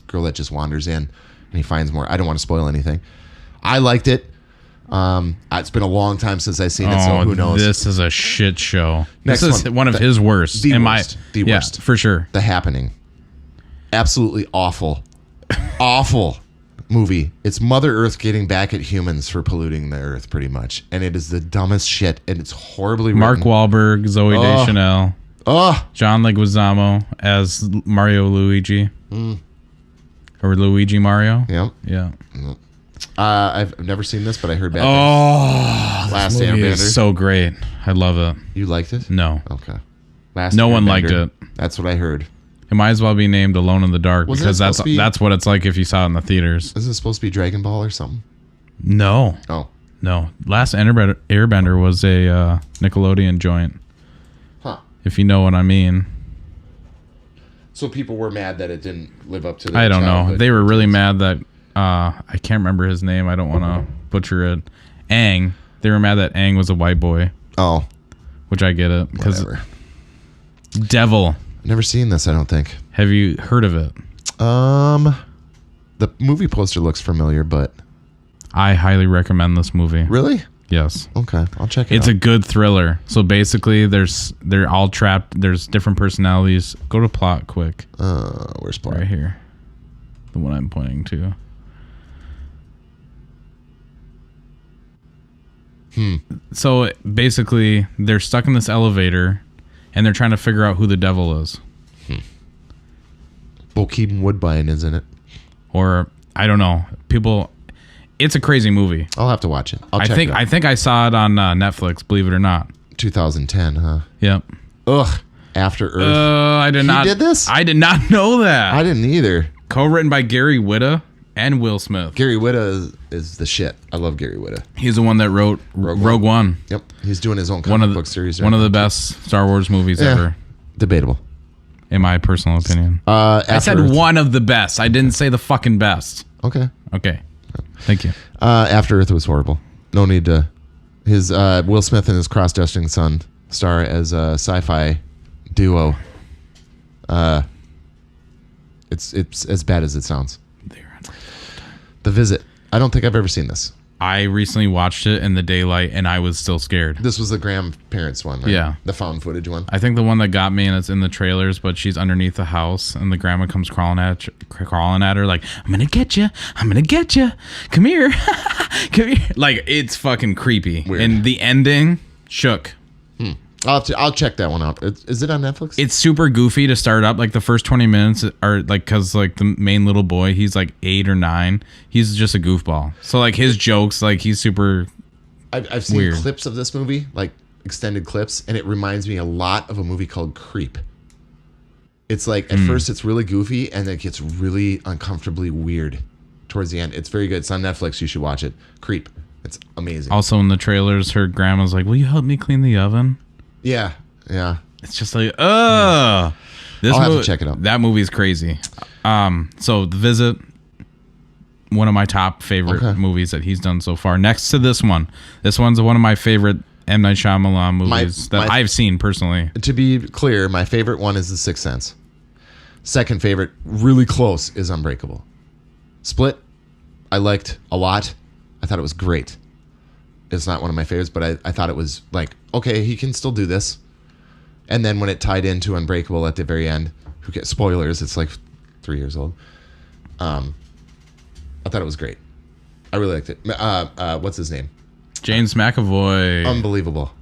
girl that just wanders in, and he finds more. I don't want to spoil anything. I liked it. It's been a long time since I've seen it, so who knows? This is a shit show. Next this is one of his worst. The worst. The worst. For sure. The Happening. Absolutely awful. Awful movie. It's Mother Earth getting back at humans for polluting the earth, pretty much. And it is the dumbest shit, and it's horribly Mark written. Wahlberg, Zoe Deschanel, John Leguizamo as Mario Luigi. Or Luigi Mario. Yep. Yeah. I've never seen this, but I heard bad things. Last this movie Airbender. is so great. I love it. You liked it? No. Okay. Last No one Airbender. liked it. That's what I heard. It might as well be named Alone in the Dark Wasn't because it supposed to be- that's what it's like if you saw it in the theaters. Isn't it supposed to be Dragon Ball or something? No. Oh. No. Last Airbender was a Nickelodeon joint. Huh. If you know what I mean. So people were mad that it didn't live up to their I don't know. childhood They were really routines. mad that I can't remember his name. I don't want to butcher it. Aang. They were mad that Aang was a white boy, Oh. which I get it because Whatever. Devil. Never seen this, I don't think. Have you heard of it? The movie poster looks familiar, but I highly recommend this movie. really? Yes. Okay, I'll check it It's out. a good thriller. So basically they're all trapped. There's different personalities. Go to plot quick. Where's plot? Right here. The one I'm pointing to. So basically they're stuck in this elevator and they're trying to figure out who the devil is. Bo Keaton Woodbine is in it. Or I don't know. It's a crazy movie. I'll have to watch it. I think I saw it on Netflix, believe it or not. 2010, huh? Yep. Ugh. After Earth. I did not. did this? I did not know that. I didn't either. Co-written by Gary Whitta and Will Smith. Gary Whitta is the shit. I love Gary Whitta. He's the one that wrote Rogue One. Yep. He's doing his own comic book series. One of the best Star Wars movies ever, Debatable. in my personal opinion. I I said one of the best. I didn't say the fucking best. Okay. Okay. Thank you. After Earth was horrible. No need to. His Will Smith and his cross-dressing son star as a sci-fi duo. It's as bad as it sounds. The Visit. I don't think I've ever seen this. I recently watched it in the daylight, and I was still scared. This was the grandparents one, right? Yeah. The found footage one. I think the one that got me, and it's in the trailers, but she's underneath the house, and the grandma comes crawling at her like, "I'm gonna get you. I'm gonna get you. Come here, come here." Like, it's fucking creepy. Weird. And the ending shook. I'll check that one out. Is it on Netflix? It's super goofy to start up. Like the first 20 minutes are like, because like the main little boy, he's like 8 or 9. He's just a goofball. So like his jokes, like he's super. I've seen weird. clips of this movie, like extended clips, and it reminds me a lot of a movie called Creep. It's like at first it's really goofy, and then it gets really uncomfortably weird towards the end. It's very good. It's on Netflix. You should watch it. Creep. It's amazing. Also in the trailers, her grandma's like, "Will you help me clean the oven?" Yeah. It's just like, I'll have to check it out. That movie's crazy. So The Visit, one of my top favorite movies that he's done so far. Next to this one's one of my favorite M. Night Shyamalan movies that I've seen personally. To be clear, my favorite one is The Sixth Sense. Second favorite, really close, is Unbreakable. Split, I liked a lot. I thought it was great. It's not one of my favorites, but I thought it was like, okay, he can still do this. And then when it tied into Unbreakable at the very end, who gets spoilers? It's like 3 years old. I thought it was great. I really liked it. What's his name? James McAvoy. Unbelievable.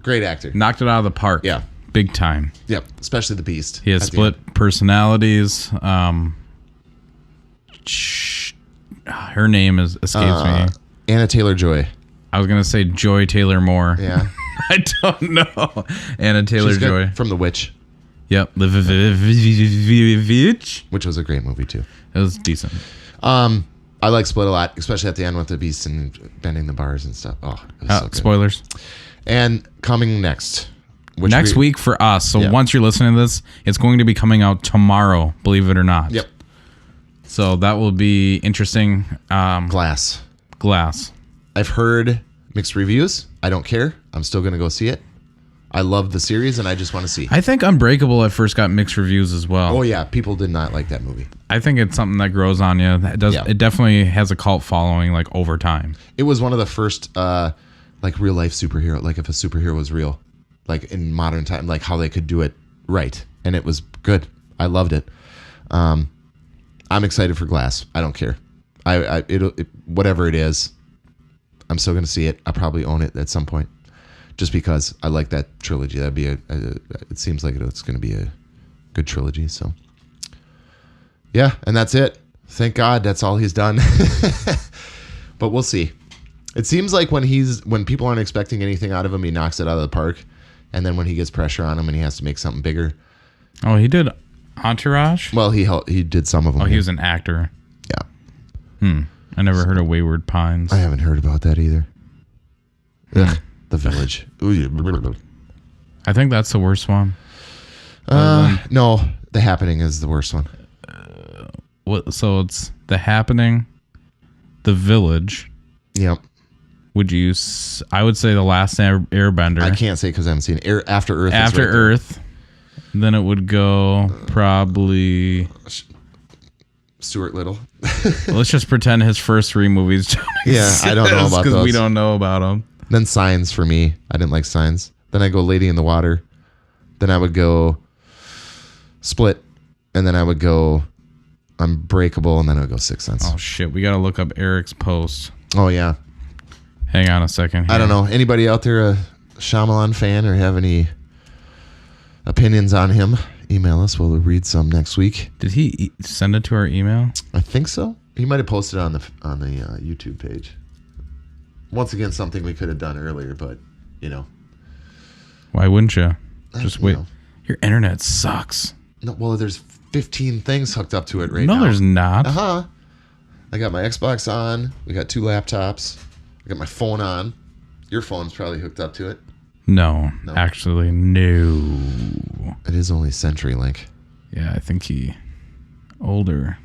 Great actor. Knocked it out of the park. Yeah. Big time. Yep. Especially the Beast. He has split personalities. Her name escapes me. Anna Taylor-Joy. I was going to say Joy Taylor-Moore. Yeah. I don't know. Anna Taylor-Joy. From The Witch. Yep. Witch. Which was a great movie, too. It was decent. I like Split a lot, especially at the end with the Beast and bending the bars and stuff. Oh, it was so good. Spoilers. And coming next. Next week for us. So once you're listening to this, it's going to be coming out tomorrow, believe it or not. Yep. So that will be interesting. Glass. I've heard mixed reviews. I don't care. I'm still going to go see it. I love the series, and I just want to see. I think Unbreakable at first got mixed reviews as well. Oh, yeah. People did not like that movie. I think it's something that grows on you. It does. Yeah. It definitely has a cult following, like, over time. It was one of the first, like, real-life superhero. Like, if a superhero was real. Like, in modern time. Like, how they could do it right. And it was good. I loved it. I'm excited for Glass. I don't care. Whatever it is, I'm still going to see it. I'll probably own it at some point, just because I like that trilogy. That'd be it seems like it's going to be a good trilogy. So, yeah, and that's it. Thank God, that's all he's done. But we'll see. It seems like when people aren't expecting anything out of him, he knocks it out of the park. And then when he gets pressure on him and he has to make something bigger. Oh, he did Entourage? Well, he did some of them. Oh, he was an actor. Yeah. I never heard of Wayward Pines. I haven't heard about that either. Ugh, The Village. I think that's the worst one. No, The Happening is the worst one. So it's The Happening, The Village. Yep. I would say The Last Airbender. I can't say because I haven't seen it. After Earth. After Earth. Then it would go probably Stuart Little. Let's just pretend his first 3 movies. Yeah, I don't know about those. Because we don't know about them. Then Signs for me. I didn't like Signs. Then I go Lady in the Water. Then I would go Split. And then I would go Unbreakable. And then I would go Sixth Sense. Oh, shit. We got to look up Eric's post. Oh, yeah. Hang on a second here. I don't know. Anybody out there a Shyamalan fan or have any opinions on him? Email us. We'll read some next week. Did he send it to our email? I think so. He might have posted it on the YouTube page. Once again, something we could have done earlier, but Why wouldn't you? Just wait. know. Your internet sucks. No, well, there's 15 things hooked up to it right now. No, there's not. I got my Xbox on. We got 2 laptops. I got my phone on. Your phone's probably hooked up to it. No, actually, no. It is only CenturyLink. Yeah, I think older.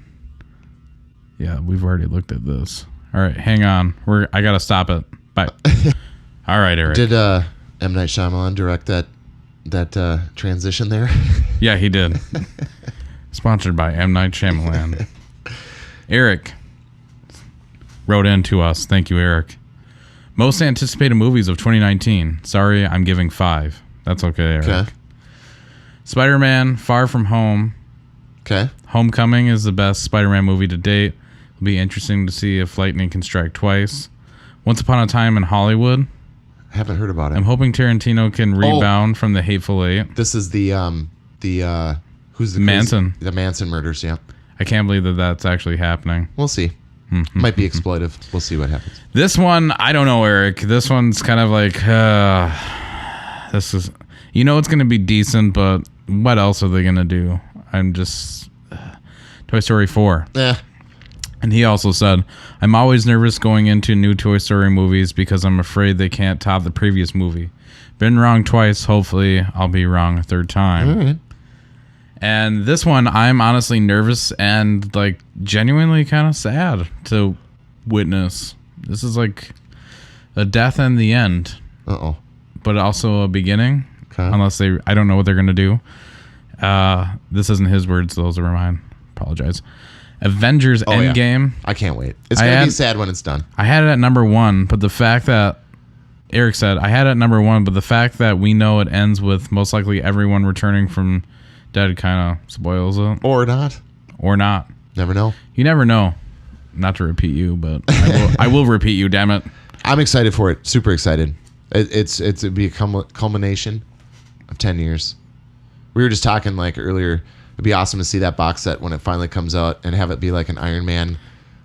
Yeah, we've already looked at this. All right, hang on. I gotta stop it. Bye. All right, Eric. Did M. Night Shyamalan direct that transition there? Yeah, he did. Sponsored by M. Night Shyamalan. Eric, wrote in to us. Thank you, Eric. Most anticipated movies of 2019. Sorry, I'm giving 5. That's okay, Eric. Okay. Spider-Man, Far From Home. Okay. Homecoming is the best Spider-Man movie to date. It'll be interesting to see if lightning can strike twice. Once Upon a Time in Hollywood. I haven't heard about it. I'm hoping Tarantino can rebound from the Hateful Eight. This is the who's the Manson. The Manson murders, yeah. I can't believe that that's actually happening. We'll see. Might be exploitive. We'll see what happens. This one, I don't know, Eric. This one's kind of like, this is, it's going to be decent, but what else are they going to do? I'm just, Toy Story 4. Yeah. And he also said, I'm always nervous going into new Toy Story movies because I'm afraid they can't top the previous movie. Been wrong twice. Hopefully I'll be wrong a third time. All right. And this one, I'm honestly nervous and like genuinely kind of sad to witness. This is like a death and the end, Uh-oh. but also a beginning. Okay. Unless I don't know what they're gonna do. This isn't his words; those are mine. Apologize. Avengers Endgame. Yeah. I can't wait. It's gonna be sad when it's done. I had it at number 1, but the fact that Eric said I had it at number 1, but the fact that we know it ends with most likely everyone returning from dead kind of spoils it. Or not. Or not. Never know. You never know. Not to repeat you, but I will repeat you, damn it. I'm excited for it. Super excited. It'd be a culmination of 10 years. We were just talking like earlier. It'd be awesome to see that box set when it finally comes out and have it be like an Iron Man,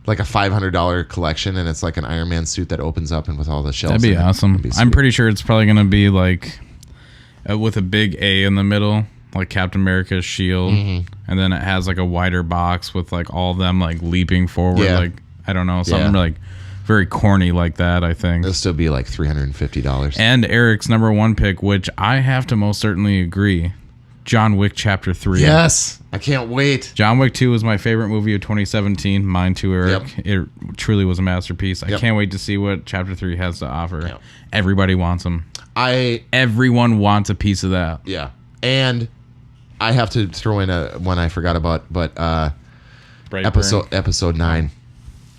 like a $500 collection, and it's like an Iron Man suit that opens up and with all the shells. That'd be in it. awesome. That'd be I'm sweet. pretty sure it's probably going to be like with a big A in the middle, like Captain America's shield. And then it has like a wider box with like all of them like leaping forward. Yeah. Like, I don't know, something like very corny like that, I think. It'll still be like $350. And Eric's number 1 pick, which I have to most certainly agree, John Wick Chapter 3. Yes. I can't wait. John Wick 2 was my favorite movie of 2017. Mine too, Eric. Yep. It truly was a masterpiece. I Yep. can't wait to see what Chapter 3 has to offer. Yep. Everybody wants them. Everyone wants a piece of that. Yeah. And I have to throw in one I forgot about, but Brightburn. episode 9.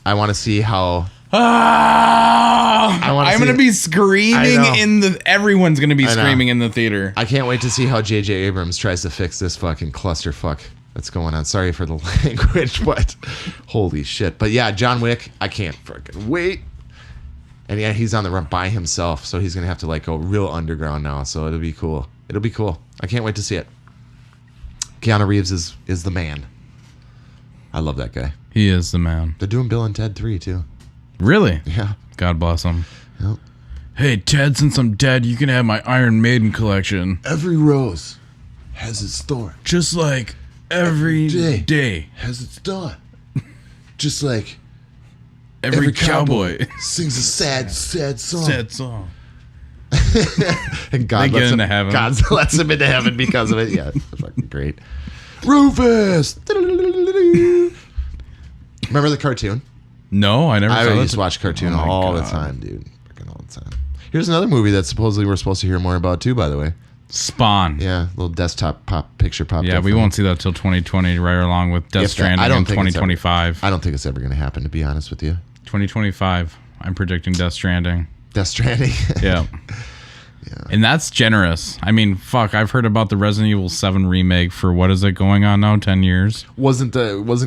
I want to see how... I'm going to be screaming everyone's going to be screaming in the theater. I can't wait to see how J.J. Abrams tries to fix this fucking clusterfuck that's going on. Sorry for the language, but holy shit. But yeah, John Wick, I can't fucking wait. And yeah, he's on the run by himself, so he's going to have to like go real underground now, so it'll be cool. It'll be cool. I can't wait to see it. Keanu Reeves is the man. I love that guy. He is the man. They're doing Bill and Ted 3 too. Really? Yeah. God bless him. Yep. Hey, Ted, since I'm dead, you can have my Iron Maiden collection. Every rose has its thorn. Just like every day has its dawn. Just like every cowboy sings a sad song. sad song. And God They get lets into him, heaven. God lets him into heaven because of it. Yeah, it's fucking great. Rufus. Remember the cartoon? No, I never saw I that. used to watch cartoon Oh my all the God. time, dude. Freaking all the time. Here's another movie that supposedly we're supposed to hear more about too, by the way. Spawn. Yeah, little desktop picture popped Yeah, up. we for won't see that till 2020, right along with Death If that- Stranding I don't in think it's ever- 2025. I don't think it's ever going to happen, to be honest with you. 2025. I'm predicting Death Stranding. Death Stranding. Yeah. And that's generous. I mean, fuck, I've heard about the Resident Evil 7 remake for what is it going on now? 10 years? Wasn't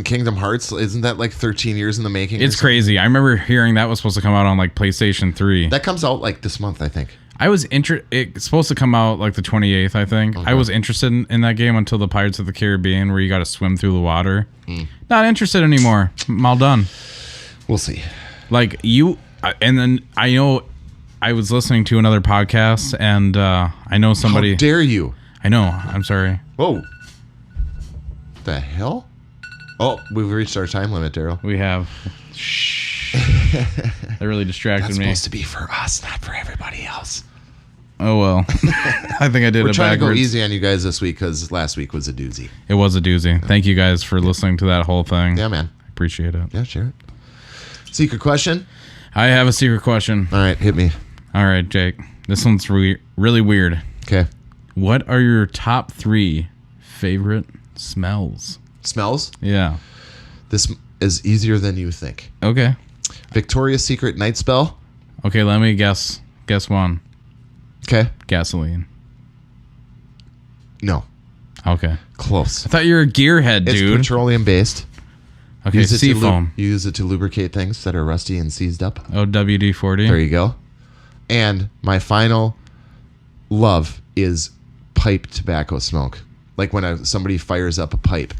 Kingdom Hearts? Isn't that like 13 years in the making? or It's something? crazy. I remember hearing that was supposed to come out on like PlayStation 3. That comes out like this month, I think. I was it's supposed to come out like the 28th, I think. I was interested in that game until the Pirates of the Caribbean, where you got to swim through the water. Not interested anymore. I'm all done. We'll see. Like and then I know I was listening to another podcast, and I know somebody. How dare you? I know. I'm sorry. Whoa. The hell? Oh, we've reached our time limit, Darrell. We have. Shh. That really distracted That's me. supposed to be for us, not for everybody else. Oh well. I think I did We're it trying backwards. to go easy on you guys this week because last week was a doozy. It was a doozy. Thank you guys for listening to that whole thing. Yeah, man. I appreciate it. Yeah, sure. Secret question? I have a secret question. All right, hit me. All right, Jake. This one's really weird. Okay. What are your top 3 favorite smells? Smells? Yeah. This is easier than you think. Okay. Victoria's Secret night spell. Okay, let me guess. Guess one. Okay. Gasoline. No. Okay. Close. I thought you were a gearhead, It's dude. petroleum based. Okay, Use it to seafoam. you use it to lubricate things that are rusty and seized up. Oh, WD-40. There you go. And my final love is pipe tobacco smoke. Like when somebody fires up a pipe,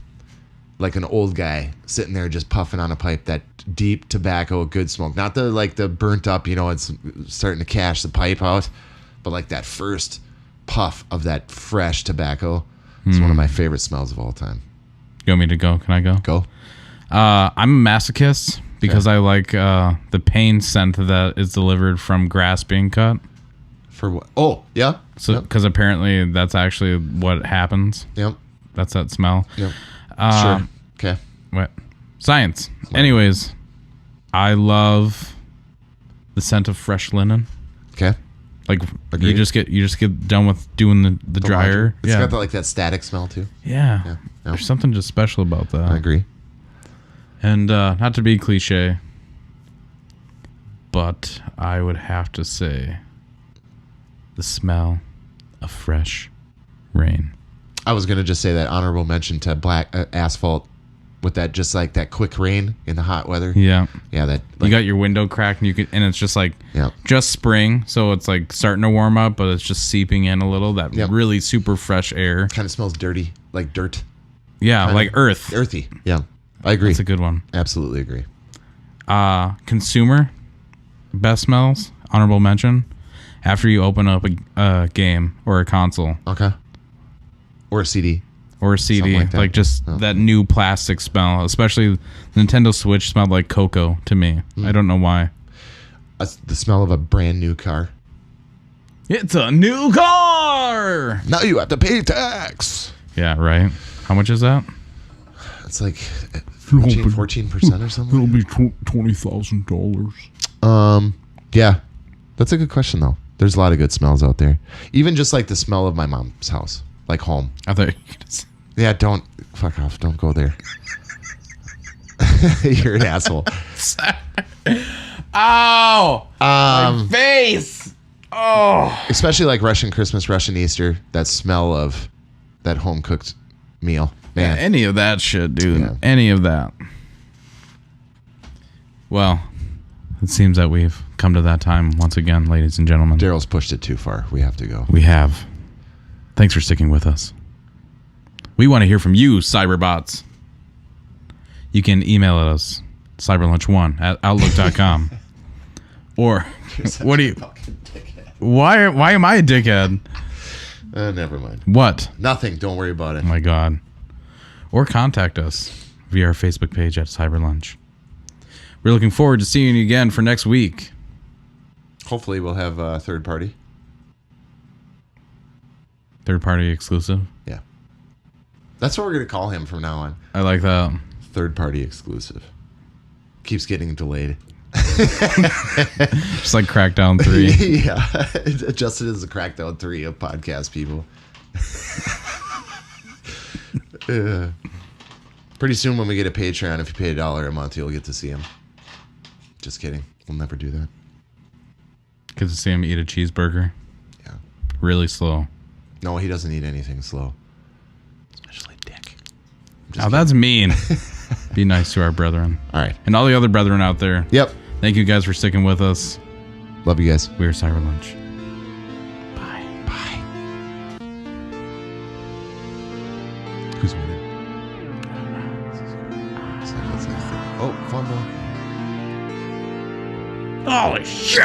like an old guy sitting there just puffing on a pipe, that deep tobacco, good smoke. Not the burnt up, it's starting to cash the pipe out, but like that first puff of that fresh tobacco. It's one of my favorite smells of all time. You want me to go? Can I go? Go. I'm a masochist because I like the pain scent that is delivered from grass being cut. For what? Oh, yeah. So, because apparently that's actually what happens. Yep. That's that smell. Yep. Sure. Okay. What? Science. Anyways, I love the scent of fresh linen. Okay. Like Agreed. you just get done with doing the dryer. It's got like that static smell too. Yeah. Yeah. There's something just special about that. I agree. And not to be cliche, but I would have to say the smell of fresh rain. I was gonna just say that honorable mention to black asphalt with that, just like that quick rain in the hot weather. Yeah. Yeah, that You got your window cracked and it's just like Yeah. just spring, so it's like starting to warm up, but it's just seeping in a little. That Yep. really super fresh air. kind of smells dirty, like dirt, Yeah, kinda like earth. earthy. Yeah, I agree. That's a good one. Absolutely agree. Consumer best smells, honorable mention, after you open up a game or a console Okay. Or a CD. or a CD, Something like like, that. just that new plastic smell. Especially Nintendo Switch smelled like cocoa to me. I don't know why. The smell of a brand new car. It's a new car. Now you have to pay tax. Yeah, right. How much is that? It's like 14% or something. It'll be $20,000. Yeah, that's a good question though. There's a lot of good smells out there. Even just like the smell of my mom's house, like home. I thought you were gonna say. Yeah, don't fuck off. Don't go there. You're an asshole. Ow! My face! Oh! Especially like Russian Christmas, Russian Easter. That smell of that home cooked meal, man. Any of that shit, dude. Yeah. Any of that. Well, it seems that we've come to that time once again, ladies and gentlemen. Darrell's pushed it too far. We have to go. We have. Thanks for sticking with us. We want to hear from you, cyberbots. You can email us, cyberlunch1@outlook.com. Or, what do you... Why am I a dickhead? Never mind. What? Nothing. Don't worry about it. Oh my God. Or contact us via our Facebook page at Cyberlunch. We're looking forward to seeing you again for next week. Hopefully we'll have a third party. Third party exclusive. Yeah. That's what we're going to call him from now on. I like that. Third party exclusive. Keeps getting delayed. Just like Crackdown 3. Yeah. Adjusted as a Crackdown 3 of podcast people. Pretty soon when we get a Patreon, if you pay $1 a month, you'll get to see him. Just kidding. We'll never do that. Get to see him eat a cheeseburger. Yeah. Really slow. No, he doesn't eat anything slow. Especially dick. Oh, that's mean. Be nice to our brethren. All right. And all the other brethren out there. Yep. Thank you guys for sticking with us. Love you guys. We're Cyberlunch. Bye. Bye. Who's winning? Oh, fumble. Holy shit!